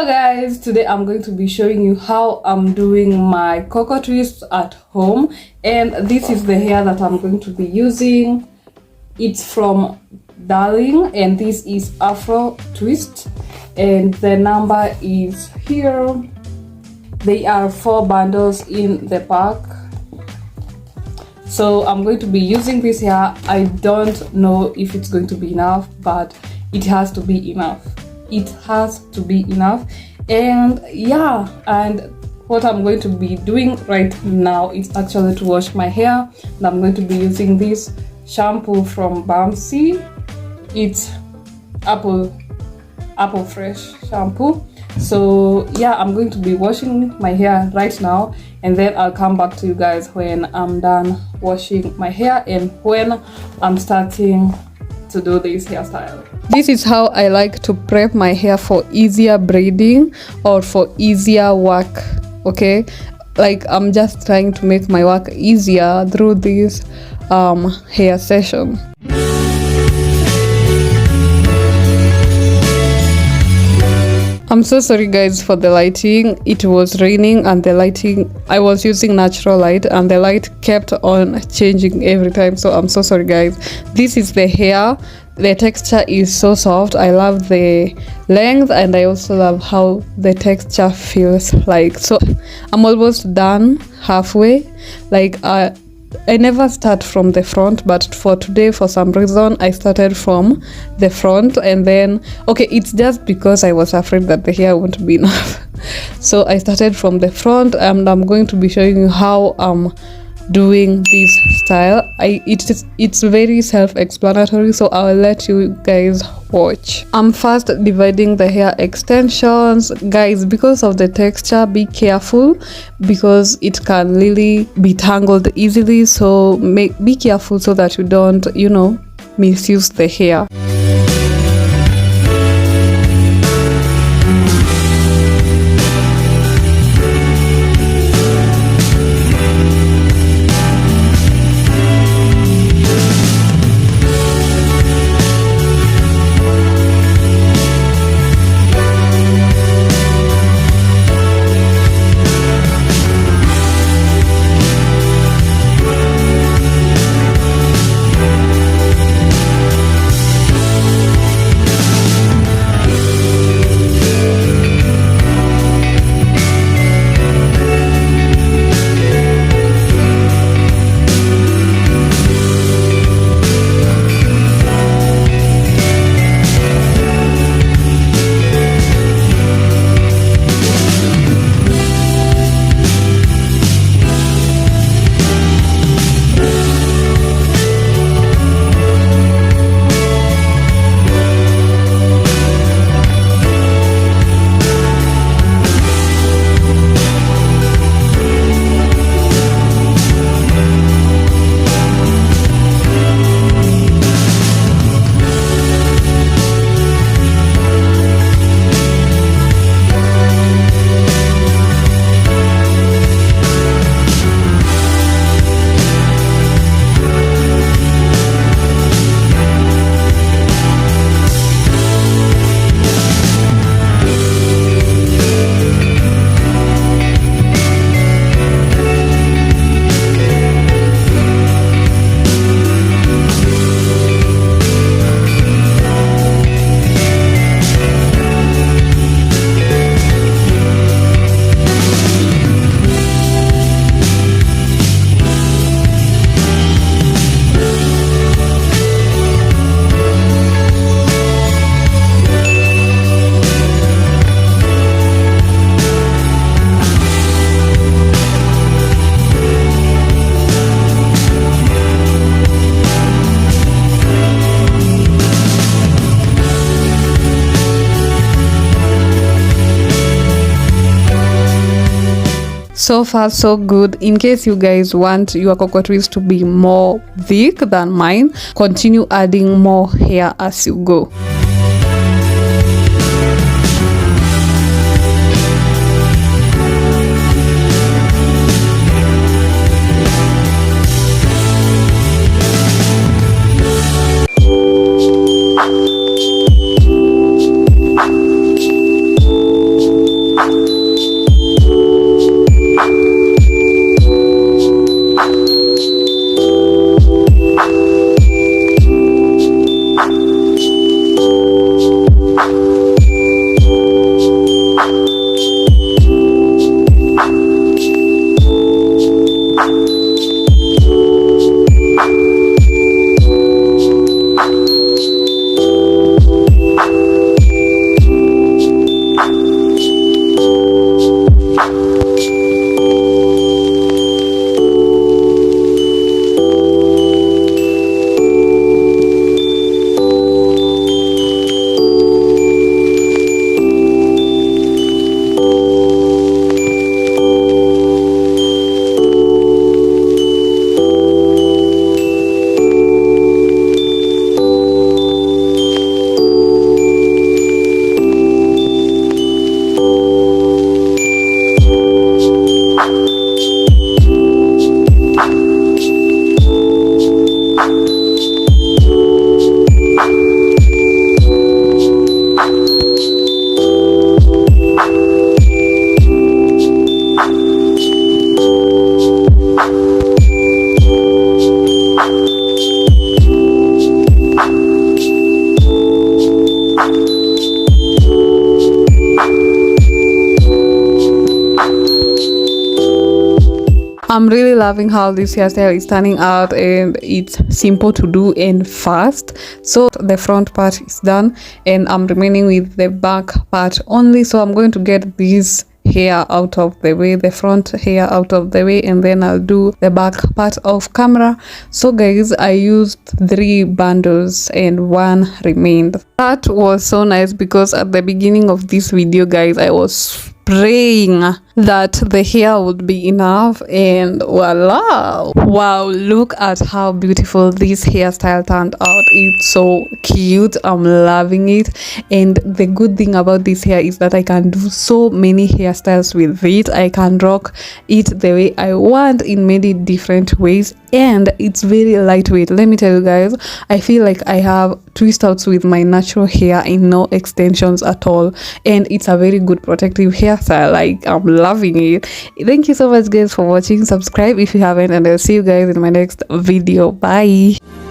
Hello guys, today I'm going to be showing you how I'm doing my Coco twists at home, and this is the hair that I'm going to be using. It's from Darling and this is Afro twist and the number is here. They are 4 bundles in the pack. So I'm going to be using this hair. I don't know if it's going to be enough, but it has to be enough. It has to be enough. And yeah, and what I'm going to be doing right now is actually to wash my hair, and I'm going to be using this shampoo from Bouncy. It's apple fresh shampoo. So yeah, I'm going to be washing my hair right now, and then I'll come back to you guys when I'm done washing my hair and when I'm starting to do this hairstyle. This is how I like to prep my hair for easier braiding or for easier work. Okay, like I'm just trying to make my work easier through this hair session. I'm so sorry guys for the lighting. It was raining and the lighting, I was using natural light and the light kept on changing every time, so I'm so sorry guys. This is the hair. The texture is so soft. I love the length and I also love how the texture feels like. So I'm almost done halfway. Like I never start from the front, but for today for some reason I started from the front, and then okay, it's just because I was afraid that the hair won't be enough. So I started from the front and I'm going to be showing you how I'm doing this style. It's very self-explanatory, so I'll let you guys watch. I'm first dividing the hair extensions. Guys, because of the texture, be careful because it can really be tangled easily, so be careful so that you don't, misuse the hair. So far so good. In case you guys want your Coco twist to be more thick than mine, continue adding more hair as you go. I'm really loving how this hairstyle is turning out, and it's simple to do and fast. So the front part is done and I'm remaining with the back part only. So I'm going to get this hair out of the way, the front hair out of the way, and then I'll do the back part off camera. So guys, I used 3 bundles and 1 remained. That was so nice because at the beginning of this video, guys, I was praying that the hair would be enough, and voila, wow, look at how beautiful this hairstyle turned out. It's so cute, I'm loving it. And the good thing about this hair is that I can do so many hairstyles with it. I can rock it the way I want in many different ways, and it's very lightweight. Let me tell you guys, I feel like I have twist outs with my natural hair and no extensions at all, and it's a very good protective hairstyle. Like, I'm loving it. Thank you so much guys for watching. Subscribe if you haven't, and I'll see you guys in my next video. Bye.